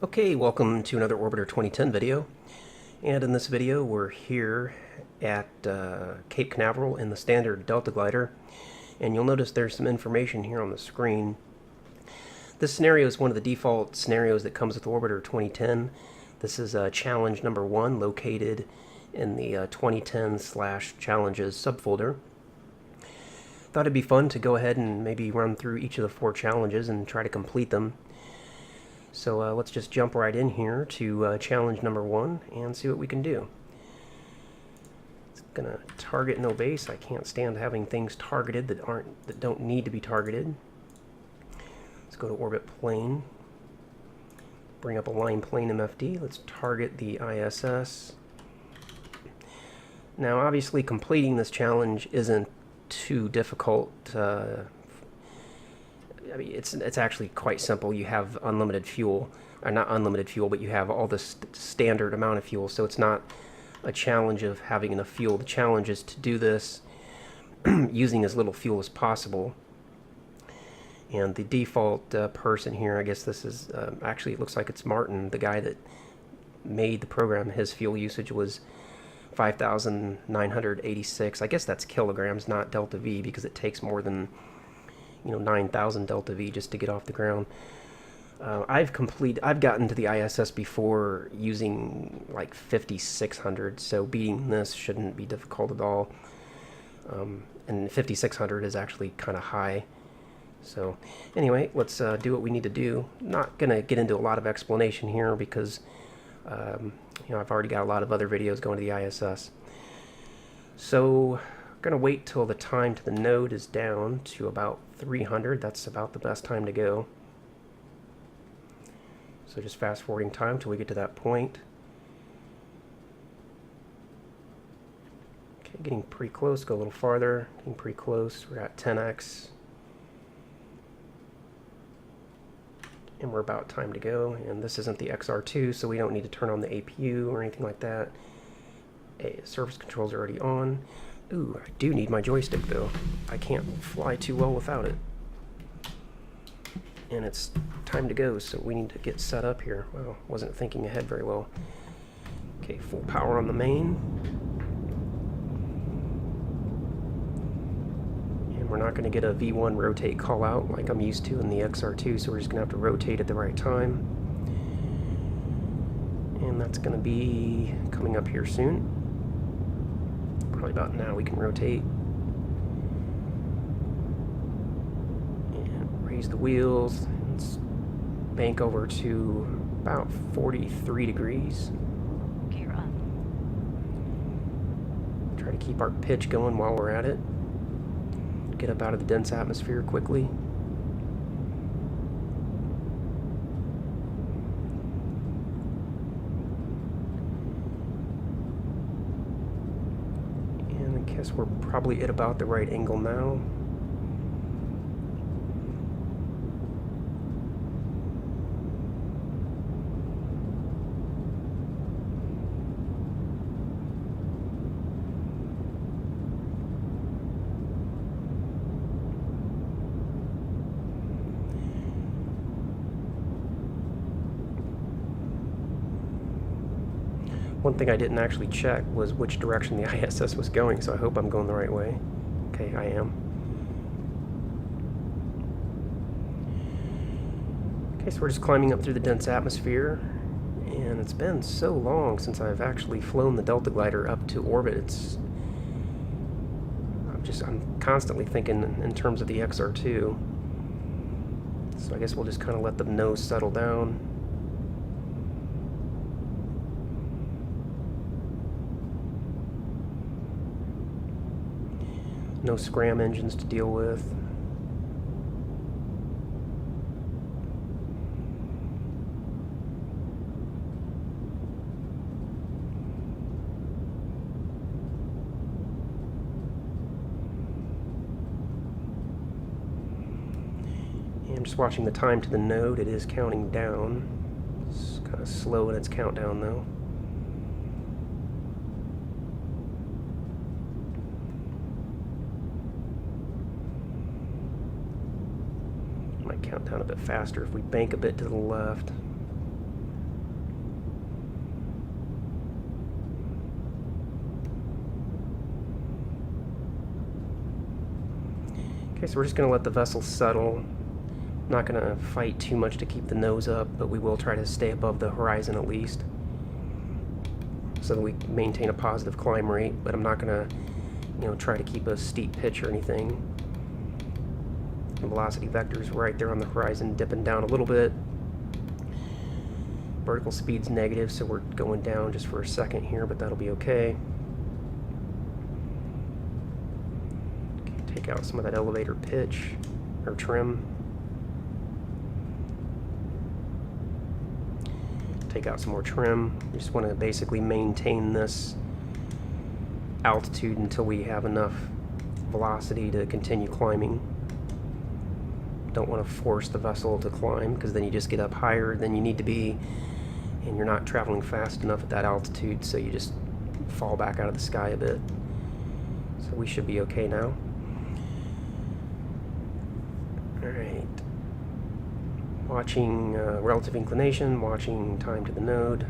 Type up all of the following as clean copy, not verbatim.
Okay, welcome to another Orbiter 2010 video. And in this video, we're here at Cape Canaveral in the standard Delta glider. And you'll notice there's some information here on the screen. This scenario is one of the default scenarios that comes with Orbiter 2010. This is challenge number 1, located in the 2010/challenges subfolder. Thought it'd be fun to go ahead and maybe run through each of the 4 challenges and try to complete them. So let's just jump right in here to challenge number 1 and see what we can do. It's gonna target no base. I can't stand having things targeted that don't need to be targeted. Let's go to orbit plane. Bring up a line plane MFD. Let's target the ISS. Now, obviously, completing this challenge isn't too difficult. I mean, it's actually quite simple. You have unlimited fuel, or not unlimited fuel, but you have all the standard amount of fuel, so it's not a challenge of having enough fuel. The challenge is to do this using as little fuel as possible. And the default person here, I guess this is, actually it looks like it's Martin, the guy that made the program. His fuel usage was 5,986. I guess that's kilograms, not delta V, because it takes more than 9,000 delta V just to get off the ground. I've gotten to the ISS before using like 5,600, so beating this shouldn't be difficult at all. And 5,600 is actually kind of high. So anyway, let's do what we need to do. Not gonna get into a lot of explanation here because I've already got a lot of other videos going to the ISS. So going to wait till the time to the node is down to about 300. That's about the best time to go. So just fast forwarding time till we get to that point. Okay, getting pretty close. Go a little farther. Getting pretty close. We're at 10x. And we're about time to go. And this isn't the XR2, so we don't need to turn on the APU or anything like that. Surface controls are already on. Ooh, I do need my joystick though. I can't fly too well without it. And it's time to go, so we need to get set up here. Well, wasn't thinking ahead very well. Okay, full power on the main. And we're not going to get a V1 rotate call out like I'm used to in the XR2, so we're just going to have to rotate at the right time. And that's going to be coming up here soon. Probably about now we can rotate and raise the wheels. Let's bank over to about 43 degrees. Gear up. Try to keep our pitch going while we're at it. Get up out of the dense atmosphere quickly. Guess we're probably at about the right angle now. One thing I didn't actually check was which direction the ISS was going, so I hope I'm going the right way. Okay, I am. Okay, so we're just climbing up through the dense atmosphere, and it's been so long since I've actually flown the Delta glider up to orbit. I'm constantly thinking in terms of the XR2. So I guess we'll just kind of let the nose settle down. No scram engines to deal with. And I'm just watching the time to the node. It is counting down. It's kind of slow in its countdown though. Count down a bit faster if we bank a bit to the left. Okay, so we're just going to let the vessel settle. Not going to fight too much to keep the nose up, but we will try to stay above the horizon at least, so that we maintain a positive climb rate. But I'm not going to, try to keep a steep pitch or anything. The velocity vector is right there on the horizon, dipping down a little bit. Vertical speed's negative, so we're going down just for a second here, but that'll be okay. Take out some of that elevator pitch or trim. Take out some more trim. We just want to basically maintain this altitude until we have enough velocity to continue climbing. Don't want to force the vessel to climb, because then you just get up higher than you need to be, and you're not traveling fast enough at that altitude, so you just fall back out of the sky a bit. So we should be okay now. Alright. Watching relative inclination, watching time to the node.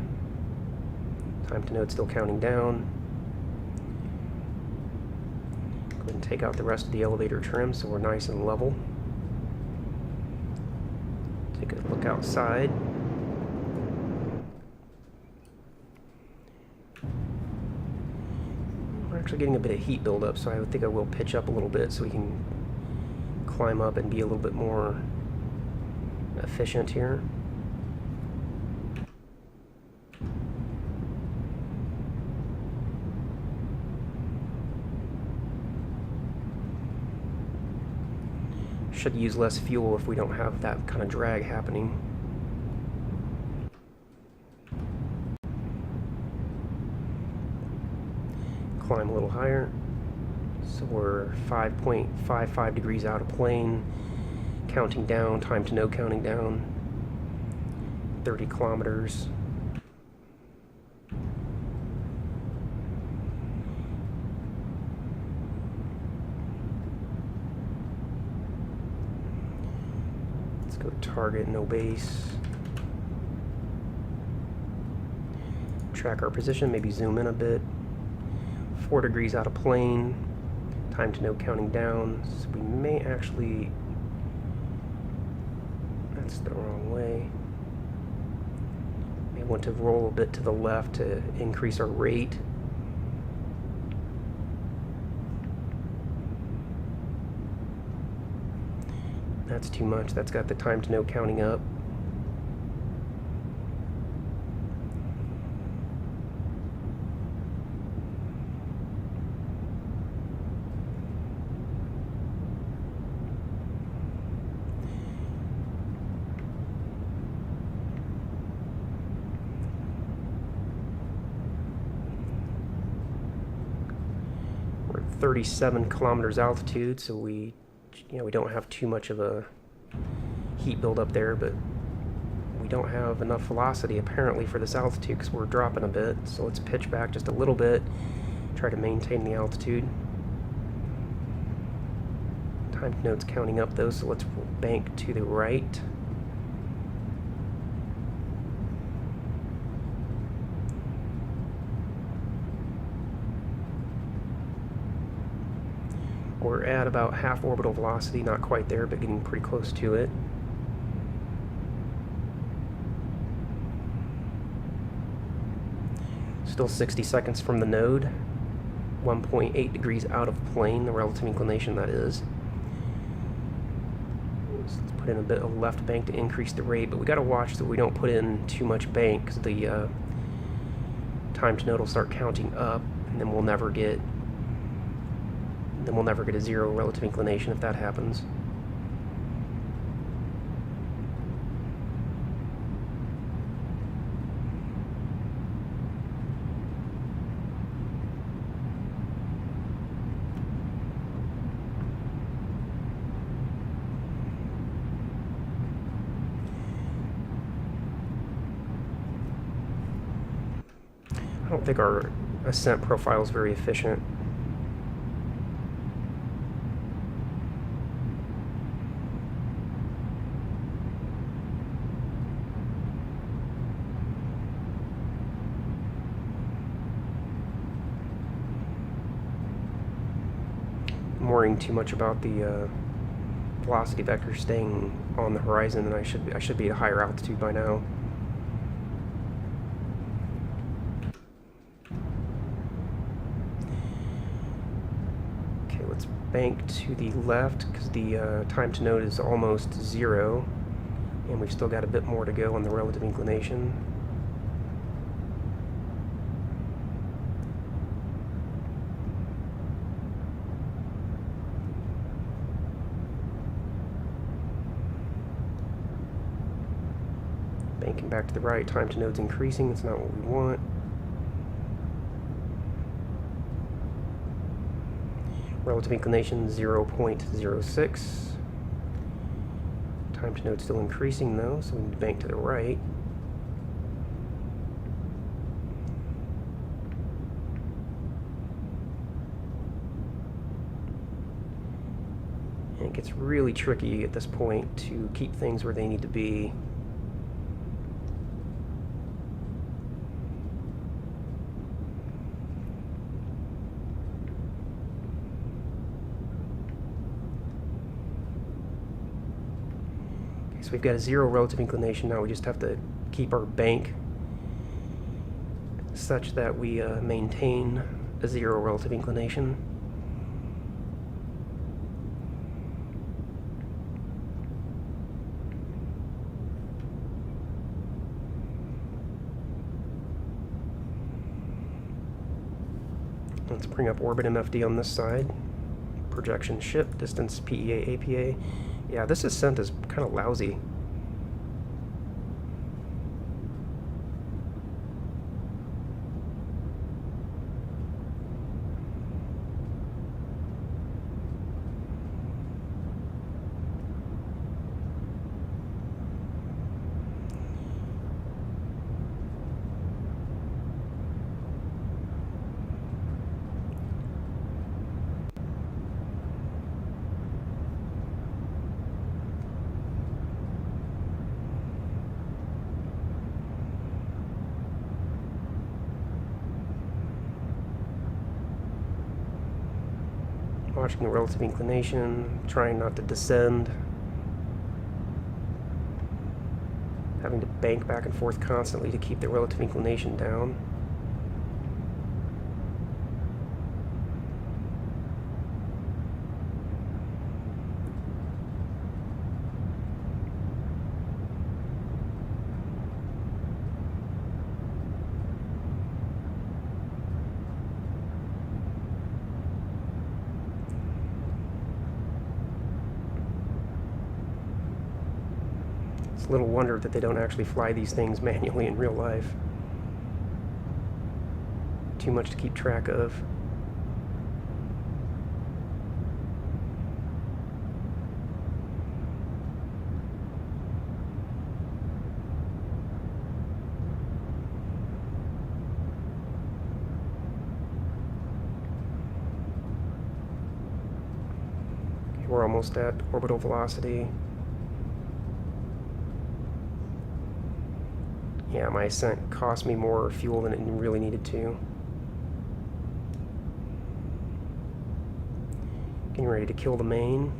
Time to node still counting down. Go ahead and take out the rest of the elevator trim so we're nice and level. Take a look outside. We're actually getting a bit of heat buildup, so I think I will pitch up a little bit so we can climb up and be a little bit more efficient here. Should use less fuel if we don't have that kind of drag happening. Climb a little higher. So we're 5.55 degrees out of plane. Counting down, time to node counting down. 30 kilometers. Let's go target, no base. Track our position, maybe zoom in a bit. 4 degrees out of plane. Time to node counting down. So we may actually... That's the wrong way. May want to roll a bit to the left to increase our rate. That's too much. That's got the time to node counting up. We're at 37 kilometers altitude, so we don't have too much of a heat buildup there, but we don't have enough velocity apparently for this altitude because we're dropping a bit. So let's pitch back just a little bit, try to maintain the altitude. Time to node's counting up though, so let's bank to the right. We're at about half orbital velocity, not quite there, but getting pretty close to it. Still 60 seconds from the node. 1.8 degrees out of plane, the relative inclination that is. So let's put in a bit of left bank to increase the rate, but we got to watch that we don't put in too much bank, because the time to node will start counting up, and then we'll never get a zero relative inclination if that happens. I don't think our ascent profile is very efficient. I'm worrying too much about the velocity vector staying on the horizon, then I should be at a higher altitude by now. Okay, let's bank to the left because the time to node is almost 0, and we've still got a bit more to go on the relative inclination. Banking back to the right, time to node's increasing, that's not what we want. Relative inclination 0.06. Time to node's still increasing though, so we need to bank to the right. And it gets really tricky at this point to keep things where they need to be. So we've got a 0 relative inclination now. We just have to keep our bank such that we maintain a 0 relative inclination. Let's bring up orbit MFD on this side. Projection ship, distance PEA, APA. Yeah, this ascent is kind of lousy. Watching the relative inclination, trying not to descend. Having to bank back and forth constantly to keep the relative inclination down. It's little wonder that they don't actually fly these things manually in real life. Too much to keep track of. Okay, we're almost at orbital velocity. Yeah, my ascent cost me more fuel than it really needed to. Getting ready to kill the main.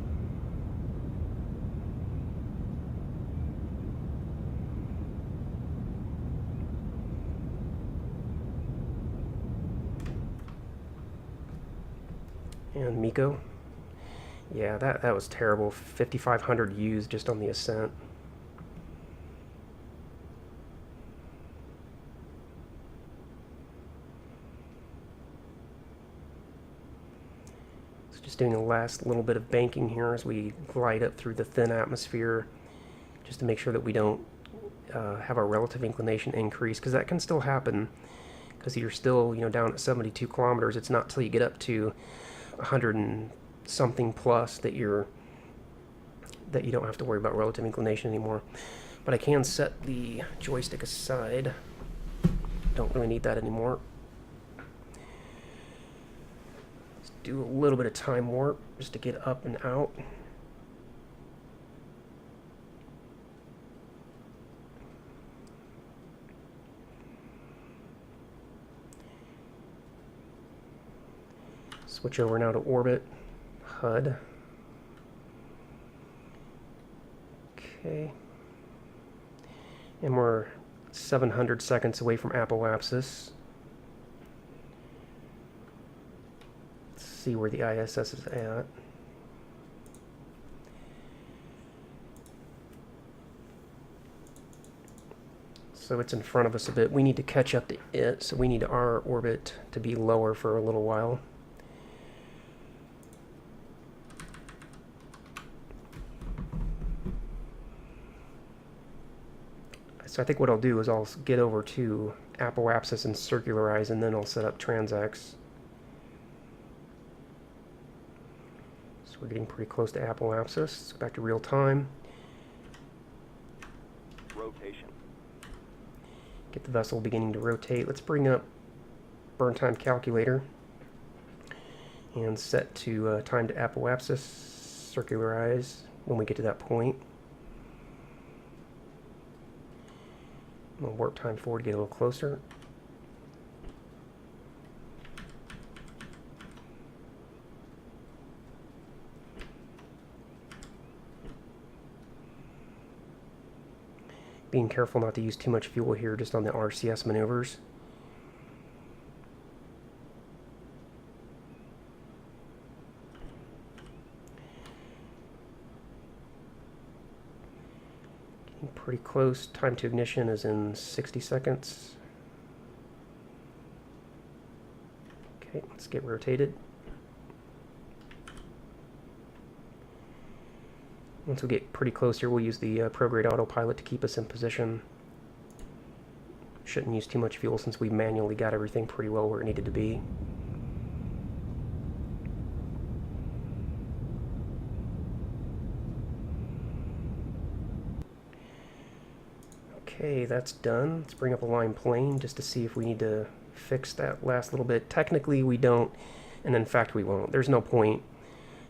And Miko. Yeah, that was terrible. 5,500 used just on the ascent. Just doing a last little bit of banking here as we glide up through the thin atmosphere, just to make sure that we don't have our relative inclination increase, because that can still happen, because you're still, down at 72 kilometers. It's not till you get up to 100 and something plus that you don't have to worry about relative inclination anymore. But I can set the joystick aside. Don't really need that anymore. Do a little bit of time warp just to get up and out. Switch over now to orbit, HUD. Okay. And we're 700 seconds away from apoapsis. Let's see where the ISS is at. So it's in front of us a bit. We need to catch up to it, so we need our orbit to be lower for a little while. So I think what I'll do is I'll get over to apoapsis and circularize, and then I'll set up transects. So we're getting pretty close to apoapsis. Let's go back to real time. Rotation. Get the vessel beginning to rotate. Let's bring up burn time calculator and set to time to apoapsis, circularize when we get to that point. We'll warp time forward, get a little closer. Being careful not to use too much fuel here, just on the RCS maneuvers. Getting pretty close. Time to ignition is in 60 seconds. Okay, let's get rotated. Once we get pretty close here, we'll use the prograde autopilot to keep us in position. Shouldn't use too much fuel since we manually got everything pretty well where it needed to be. Okay, that's done. Let's bring up a line plane just to see if we need to fix that last little bit. Technically we don't, and in fact we won't. There's no point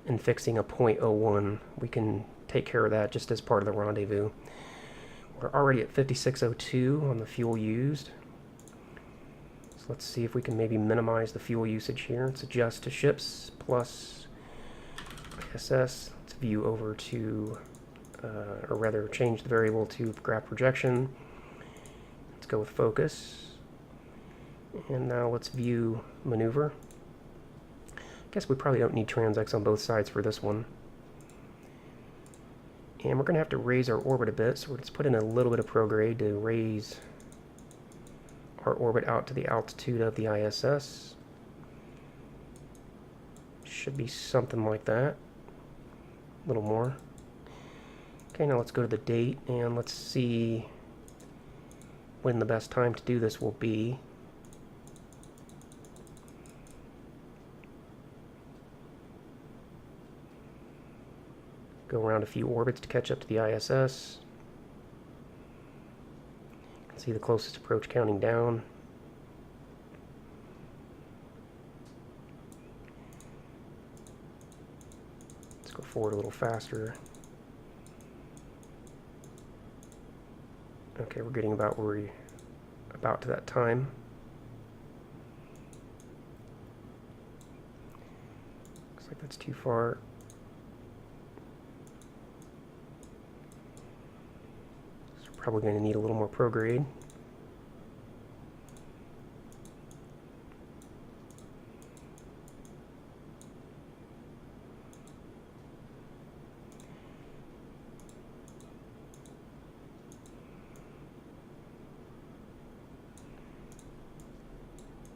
in fixing a 0.01. We can take care of that just as part of the rendezvous. We're already at 5602 on the fuel used. So let's see if we can maybe minimize the fuel usage here. Let's adjust to ships plus ISS. Let's view over to, or rather change the variable to graph projection. Let's go with focus. And now let's view maneuver. I guess we probably don't need transects on both sides for this one. And we're going to have to raise our orbit a bit, so let's put in a little bit of prograde to raise our orbit out to the altitude of the ISS. Should be something like that. A little more. Okay, now let's go to the date, and let's see when the best time to do this will be. Go around a few orbits to catch up to the ISS. You can see the closest approach counting down. Let's go forward a little faster. Okay, we're getting about to that time. Looks like that's too far. Probably going to need a little more prograde.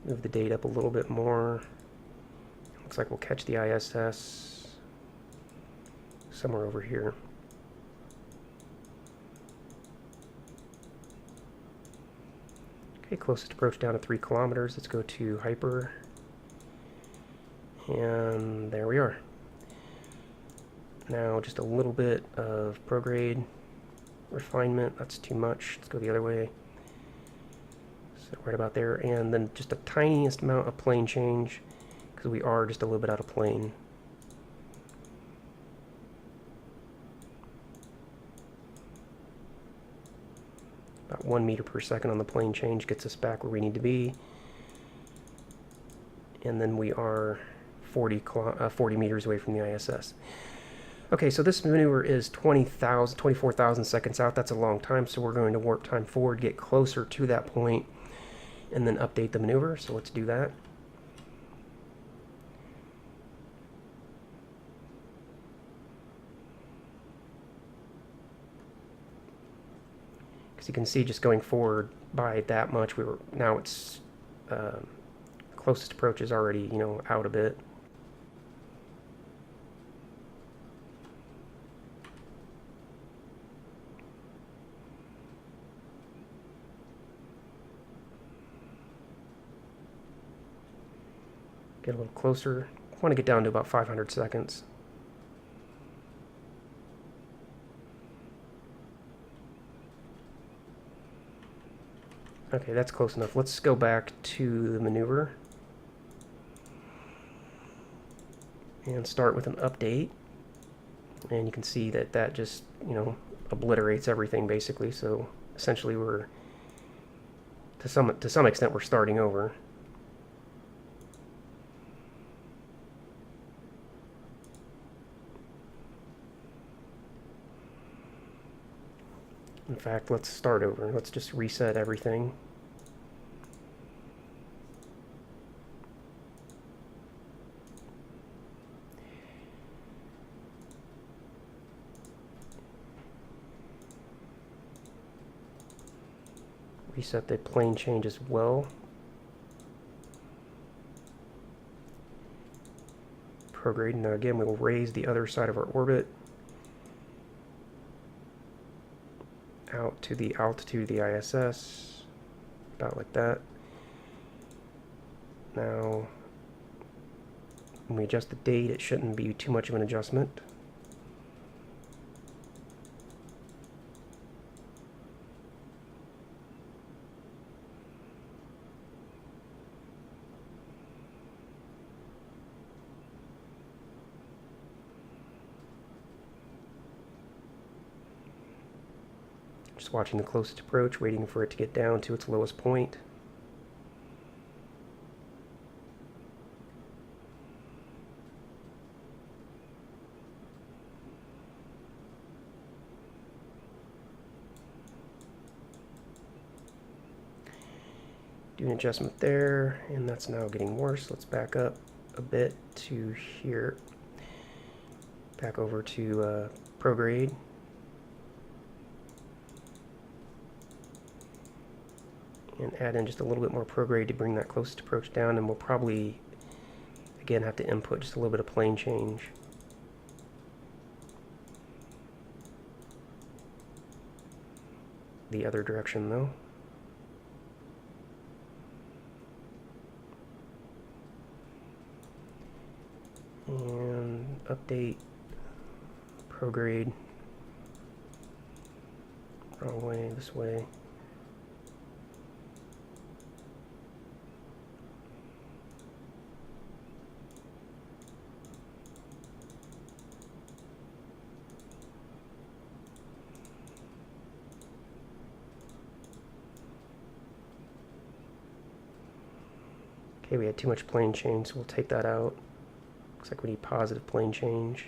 Move the date up a little bit more. Looks like we'll catch the ISS somewhere over here. Okay, closest approach down to 3 kilometers. Let's go to hyper. And there we are. Now just a little bit of prograde refinement. That's too much. Let's go the other way. So right about there. And then just the tiniest amount of plane change, because we are just a little bit out of plane. About 1 meter per second on the plane change gets us back where we need to be. And then we are 40 meters away from the ISS. Okay, so this maneuver is 24,000 seconds out. That's a long time, so we're going to warp time forward, get closer to that point, and then update the maneuver. So let's do that. Because you can see just going forward by that much, now it's closest approach is already, out a bit. Get a little closer. I want to get down to about 500 seconds. Okay, that's close enough. Let's go back to the maneuver and start with an update. And you can see that that just, obliterates everything basically. So essentially we're, to some extent, we're starting over. In fact, let's start over. Let's just reset everything. Reset the plane change as well. Prograde. Now again, we'll raise the other side of our orbit out to the altitude of the ISS, about like that. Now, when we adjust the date, it shouldn't be too much of an adjustment. Just watching the closest approach, waiting for it to get down to its lowest point. Do an adjustment there, and that's now getting worse. Let's back up a bit to here. Back over to prograde. And add in just a little bit more prograde to bring that closest approach down, and we'll probably, again, have to input just a little bit of plane change. The other direction, though. And update, prograde, wrong way, this way. Okay, we had too much plane change, so we'll take that out. Looks like we need positive plane change.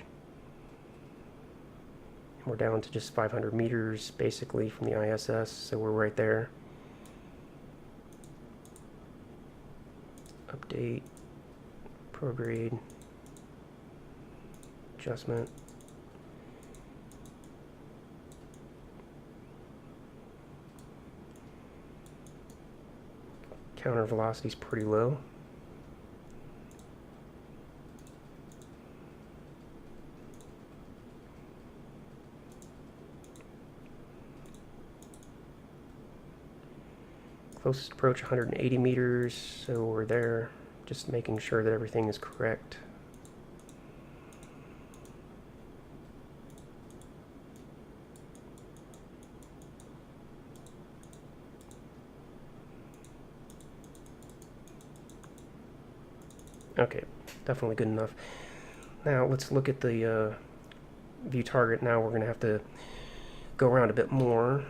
And we're down to just 500 meters, basically, from the ISS, so we're right there. Update, prograde, adjustment. Counter velocity is pretty low. Closest approach 180 meters, so we're there. Just making sure that everything is correct. Okay, definitely good enough. Now let's look at the view target. Now we're going to have to go around a bit more,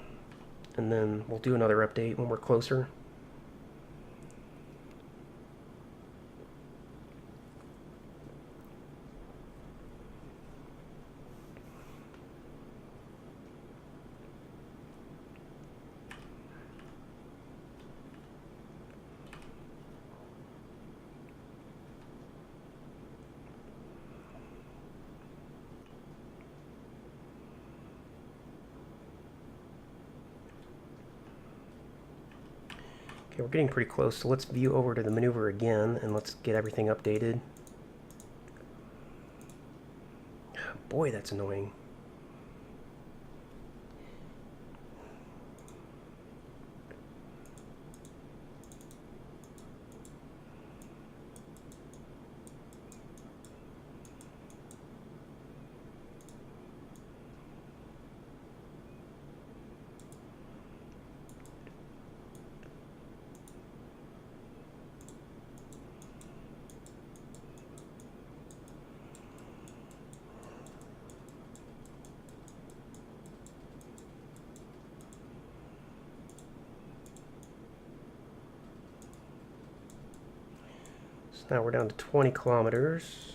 and then we'll do another update when we're closer. Okay, we're getting pretty close, so let's view over to the maneuver again, and let's get everything updated. Boy, that's annoying. Now we're down to 20 kilometers.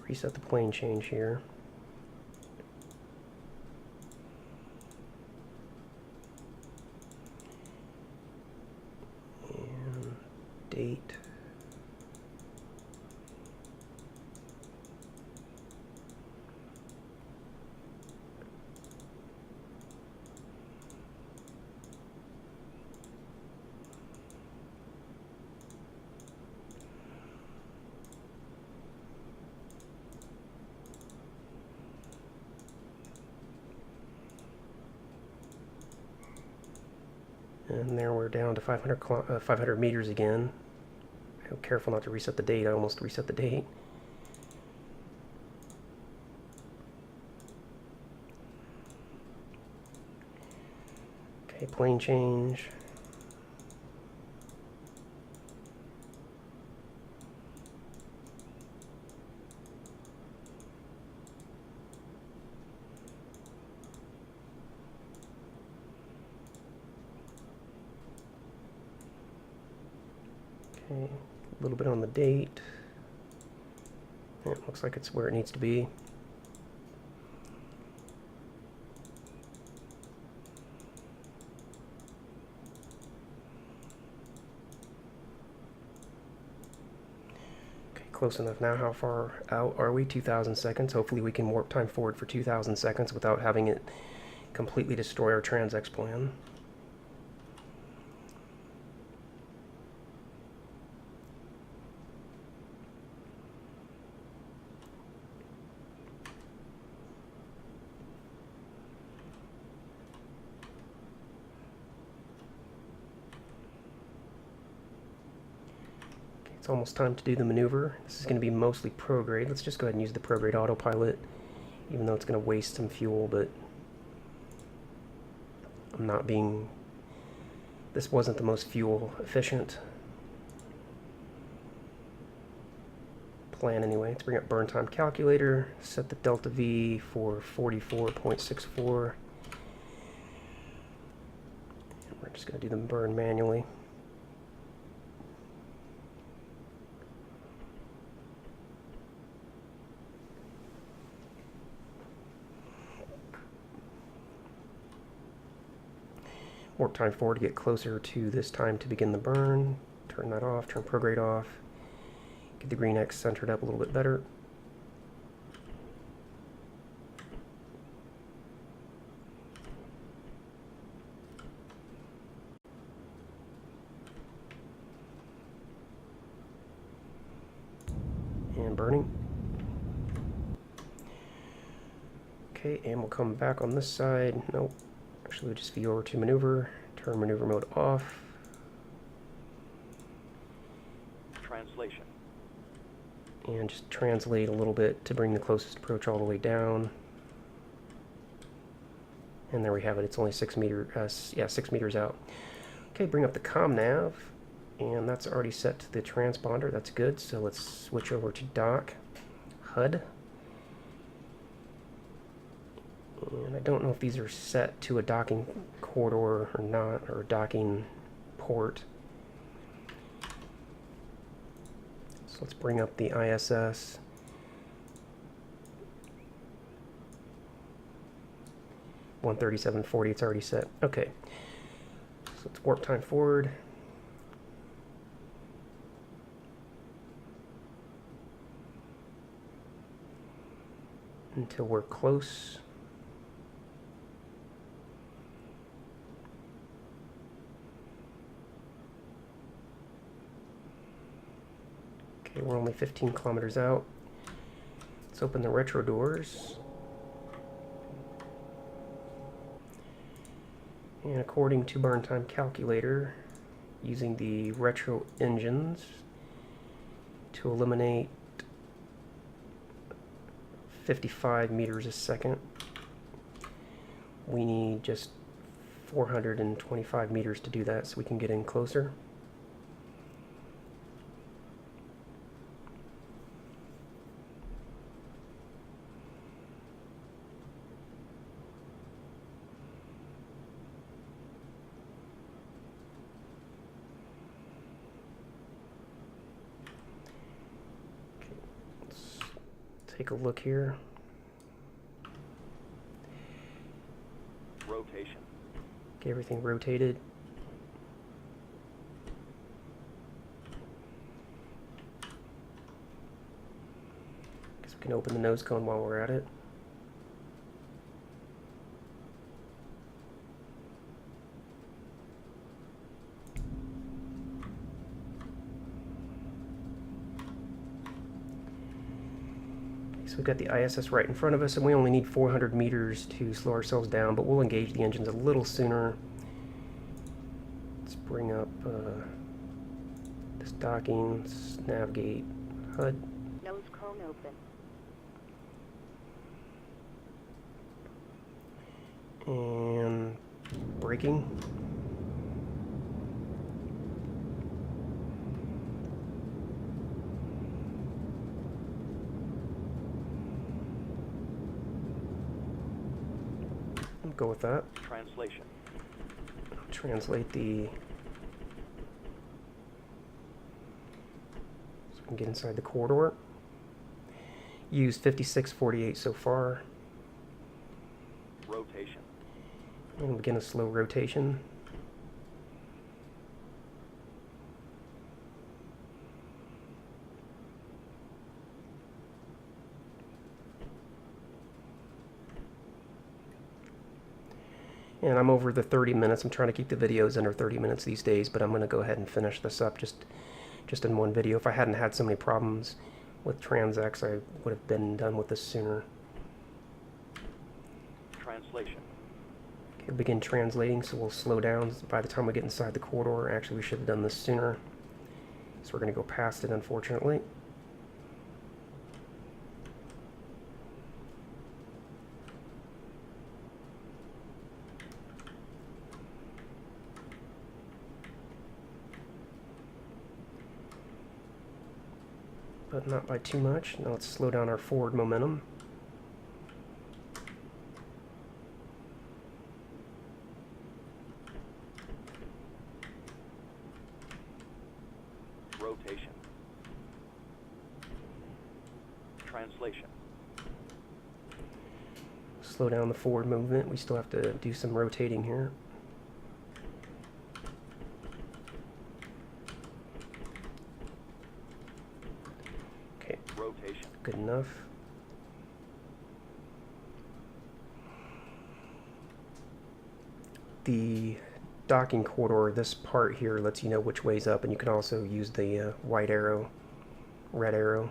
Reset the plane change here. And date. And there we're down to 500 meters again. I'm careful not to reset the date. I almost reset the date. Okay, plane change. Okay, a little bit on the date. It looks like it's where it needs to be. Okay, close enough now. How far out are we? 2,000 seconds. Hopefully we can warp time forward for 2,000 seconds without having it completely destroy our transx plan. It's almost time to do the maneuver. This is going to be mostly prograde. Let's just go ahead and use the prograde autopilot, even though it's going to waste some fuel, but I'm not being... This wasn't the most fuel efficient plan anyway. Let's bring up burn time calculator, set the delta V for 44.64. We're just going to do the burn manually. Warp time forward to get closer to this time to begin the burn. Turn that off, turn prograde off. Get the green X centered up a little bit better. And burning. Okay, and we'll come back on this side. Nope. Actually, we'll just view over to maneuver, turn maneuver mode off. Translation. And just translate a little bit to bring the closest approach all the way down. And there we have it. It's only 6 meters out. Okay, bring up the comm nav, and that's already set to the transponder. That's good. So let's switch over to dock HUD. And I don't know if these are set to a docking corridor or not, or a docking port. let's bring up the ISS. (137.40), it's already set. Okay, so let's warp time forward. Until we're close. Okay, we're only 15 kilometers out. Let's open the retro doors. And according to burn time calculator, using the retro engines to eliminate 55 meters a second, we need just 425 meters to do that, so we can get in closer. Take a look here. Rotation. Get everything rotated. Guess we can open the nose cone while we're at it. So we've got the ISS right in front of us, and we only need 400 meters to slow ourselves down, but we'll engage the engines a little sooner. Let's bring up this docking, let's navigate HUD. Nose cone open. And braking. Go with that. Translation. Translate the, so we can get inside the corridor. Use 5648 so far. Rotation. And begin a slow rotation. And I'm over the 30 minutes. I'm trying to keep the videos under 30 minutes these days, but I'm going to go ahead and finish this up just in one video. If I hadn't had so many problems with TransX, I would have been done with this sooner. Translation. Okay, begin translating, so we'll slow down by the time we get inside the corridor. Actually, we should have done this sooner. So we're going to go past it, unfortunately. But not by too much. Now let's slow down our forward momentum. Rotation. Translation. Slow down the forward movement. We still have to do some rotating here. Okay. Rotation. Good enough. The docking corridor, this part here lets you know which way's up, and you can also use the white arrow, red arrow.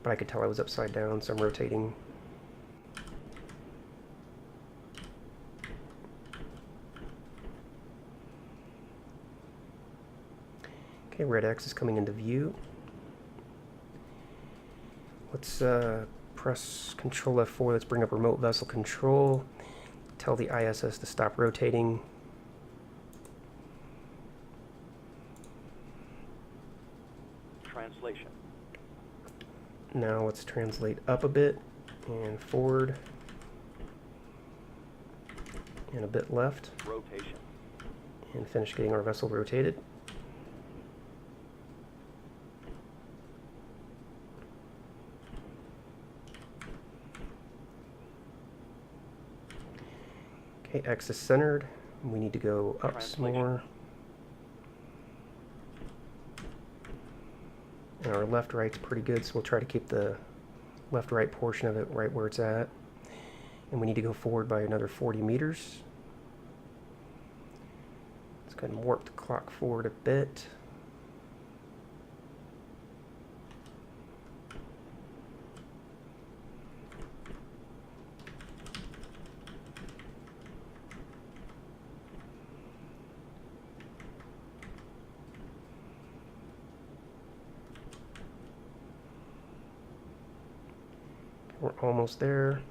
But I could tell I was upside down, so I'm rotating. Okay, red X is coming into view. Let's press Control F4. Let's bring up remote vessel control. Tell the ISS to stop rotating. Translation. Now let's translate up a bit and forward and a bit left. Rotation. And finish getting our vessel rotated. Okay, X is centered. We need to go up some more. And our left-right's pretty good, so we'll try to keep the left-right portion of it right where it's at. And we need to go forward by another 40 meters. Let's go ahead and warp the clock forward a bit. We're almost there.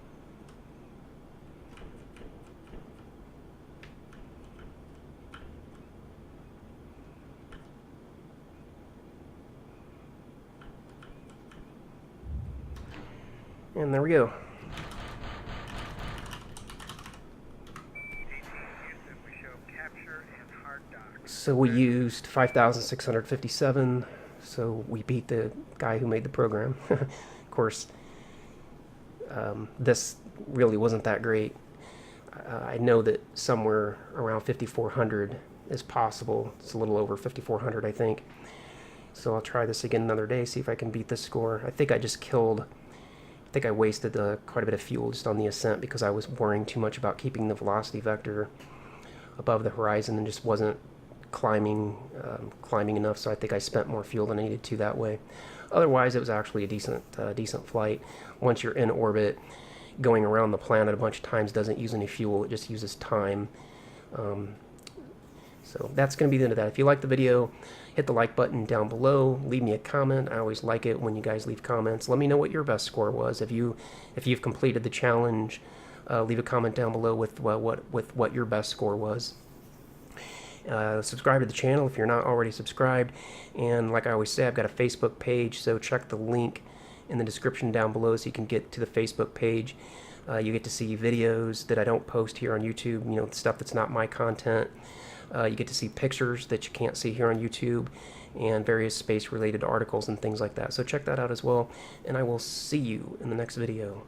And there we go. So we used 5,657, so we beat the guy who made the program. Of course, this really wasn't that great. I know that somewhere around 5,400 is possible. It's a little over 5,400, I think. So I'll try this again another day, see if I can beat this score. I think I just killed... I think I wasted quite a bit of fuel just on the ascent because I was worrying too much about keeping the velocity vector above the horizon and just wasn't climbing enough, so I think I spent more fuel than I needed to that way. Otherwise, it was actually a decent flight. Once you're in orbit, going around the planet a bunch of times doesn't use any fuel, it just uses time. So that's going to be the end of that. If you like the video, hit the like button down below. Leave me a comment. I always like it when you guys leave comments. Let me know what your best score was. If you've completed the challenge, leave a comment down below with what your best score was. Subscribe to the channel if you're not already subscribed. And like I always say, I've got a Facebook page, so check the link in the description down below so you can get to the Facebook page. You get to see videos that I don't post here on YouTube, you know, stuff that's not my content. You get to see pictures that you can't see here on YouTube and various space-related articles and things like that. So check that out as well, and I will see you in the next video.